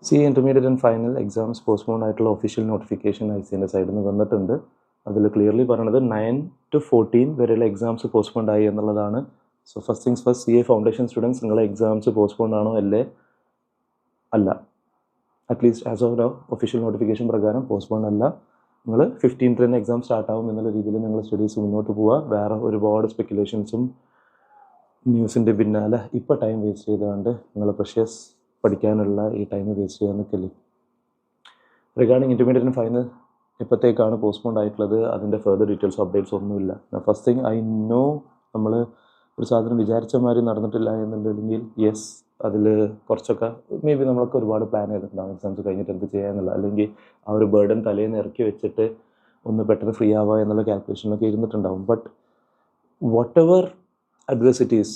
C intermediate and final exams postpone ആയിട്ടുള്ള official notification ഐസിൻ്റെ സൈഡിൽ നിന്ന് വന്നിട്ടുണ്ട്. അതിൽ ക്ലിയർലി പറയണത് 9 to 14 വരെയുള്ള എക്സാംസ് പോസ്റ്റ്പോൺ ആയി എന്നുള്ളതാണ്. So first things first, CA foundation students നിങ്ങളെ എക്സാംസ് പോസ്റ്റ്പോൺ ആണോ അല്ലേ? അല്ല. At least as of now official notification പ്രകാരം പോസ്റ്റ്പോൺ അല്ല. നിങ്ങൾ 15th തന്നെ എക്സാം സ്റ്റാർട്ട് ആവും എന്നുള്ള രീതിയിൽ നിങ്ങൾ സ്റ്റഡീസ് മുന്നോട്ട് പോവുക. വേറെ ഒരുപാട് സ്പെക്കുലേഷൻസും ന്യൂസിൻ്റെ പിന്നാലെ ഇപ്പോൾ ടൈം വേസ്റ്റ് ചെയ്തുകൊണ്ട് നിങ്ങൾ പ്രഷ്യസ് പഠിക്കാനുള്ള ഈ ടൈം വേസ്റ്റ് ചെയ്യാൻ നിൽക്കില്ലേ. റിഗാർഡിങ് ഇൻ്റർമീഡിയറ്റ് ആൻഡ് ഫൈനൽ എപ്പോഴത്തേക്കാണ് പോസ്റ്റ്പോൺ ആയിട്ടുള്ളത്, അതിൻ്റെ ഫർദർ ഡീറ്റെയിൽസ് അപ്ഡേറ്റ്സ് ഒന്നുമില്ല. ഫസ്റ്റ് തിങ് ഐ നോ, നമ്മൾ ഒരു സാധനം വിചാരിച്ച മാതിരി നടന്നിട്ടില്ല എന്നുണ്ടെങ്കിൽ യെസ്, അതിൽ കുറച്ചൊക്കെ മേ ബി നമ്മളൊക്കെ ഒരുപാട് പ്ലാൻ ചെയ്തിട്ടുണ്ടാകും എക്സാംസ് കഴിഞ്ഞിട്ട് എന്ത് ചെയ്യാമെന്നുള്ള, അല്ലെങ്കിൽ ആ ഒരു ബേർഡൻ തലേന്ന് ഇറക്കി വെച്ചിട്ട് ഒന്ന് പെട്ടെന്ന് ഫ്രീ ആവുക എന്നുള്ള കാൽക്കുലേഷനൊക്കെ ഇരുന്നിട്ടുണ്ടാവും. ബട്ട് വാട്ട് എവർ അഡ്വേഴ്സിറ്റീസ്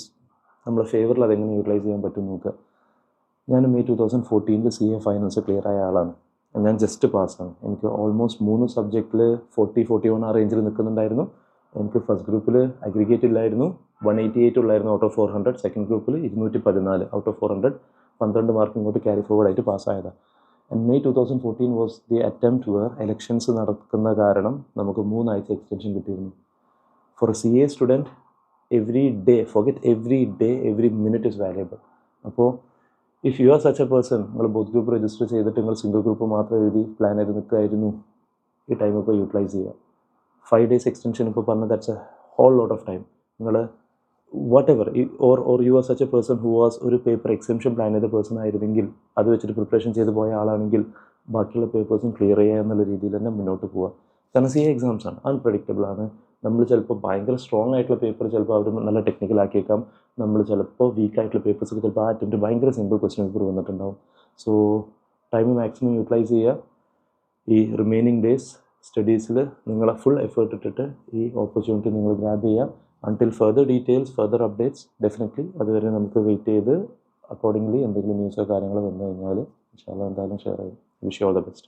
നമ്മുടെ ഫേവറിൽ അതെങ്ങനെ യൂട്ടിലൈസ് ചെയ്യാൻ പറ്റും നോക്കുക. ഞാൻ May 2014 CA ഫൈനൽസ് ക്ലിയർ ആയ ആളാണ്. ഞാൻ ജസ്റ്റ് പാസ്സാണ്. എനിക്ക് ഓൾമോസ്റ്റ് 3 സബ്ജക്റ്റിൽ 40-41 ആ റേഞ്ചിൽ നിൽക്കുന്നുണ്ടായിരുന്നു. എനിക്ക് ഫസ്റ്റ് ഗ്രൂപ്പിൽ അഗ്രിഗേറ്റ് ഇല്ലായിരുന്നു, 188 ഉള്ളായിരുന്നു ഔട്ട് ഓഫ് 400. സെക്കൻഡ് ഗ്രൂപ്പിൽ 214 ഔട്ട് ഓഫ് 400, 12 മാർക്ക് ഇങ്ങോട്ട് ക്യാരി ഫോർവേഡ് ആയിട്ട് പാസ്സായതാണ്. And May 2014 was the attempt where elections നടക്കുന്ന കാരണം നമുക്ക് 3 ആഴ്ച എക്സ്റ്റൻഷൻ കിട്ടിയിരുന്നു. For a CA student every day, forget every day, every minute is valuable. അപ്പോൾ if you are such a person, നിങ്ങൾ ബോത്ത് ഗ്രൂപ്പ് രജിസ്റ്റർ ചെയ്തിട്ട് നിങ്ങൾ സിംഗിൾ ഗ്രൂപ്പ് മാത്രം എഴുതി പ്ലാൻ ചെയ്ത് നിൽക്കുമായിരുന്നു, ഈ ടൈം ഇപ്പോൾ യൂട്ടിലൈസ് ചെയ്യുക. 5 days എക്സ്റ്റൻഷൻ ഇപ്പോൾ പറഞ്ഞത് that's a whole lot of time. നിങ്ങൾ whatever or you are such a person who was ഒരു പേപ്പർ എക്സംഷൻ പ്ലാൻ ചെയ്ത പേഴ്സൺ ആയിരുന്നെങ്കിൽ, അത് വെച്ചിട്ട് പ്രിപ്പറേഷൻ ചെയ്ത് പോയ ആളാണെങ്കിൽ ബാക്കിയുള്ള പേപ്പേഴ്സും ക്ലിയർ ചെയ്യുക എന്നുള്ള രീതിയിൽ തന്നെ മുന്നോട്ട് പോവുക. കാരണം CA എക്സാംസ് ആണ്, അൺപ്രഡിക്റ്റബിൾ ആണ്. നമ്മൾ ചിലപ്പോൾ ഭയങ്കര സ്ട്രോങ് ആയിട്ടുള്ള പേപ്പർ ചിലപ്പോൾ അവർ നല്ല ടെക്നിക്കൽ ആക്കിയേക്കാം. നമ്മൾ ചിലപ്പോൾ വീക്ക് ആയിട്ടുള്ള പേപ്പേഴ്സൊക്കെ ചിലപ്പോൾ ആ അറ്റംപ്റ്റ് ഭയങ്കര സിമ്പിൾ ക്വസ്റ്റ്യൻ പേപ്പർ വന്നിട്ടുണ്ടാവും. സോ ടൈം മാക്സിമം യൂട്ടിലൈസ് ചെയ്യുക. ഈ റിമൈനിങ് ഡേയ്സ് സ്റ്റഡീസിൽ നിങ്ങളെ ഫുൾ എഫേർട്ട് ഇട്ടിട്ട് ഈ ഓപ്പർച്യൂണിറ്റി നിങ്ങൾ ഗ്രാബ് ചെയ്യുക. Until further details, further updates definitely അതുവരെ നമുക്ക് വെയിറ്റ് ചെയ്ത് അക്കോർഡിംഗ്ലി എന്തെങ്കിലും ന്യൂസോ കാര്യങ്ങളോ വന്നു കഴിഞ്ഞാൽ ഇൻഷാ അല്ലാഹ് എന്തായാലും ഷെയർ ചെയ്യും. Wish you all the best.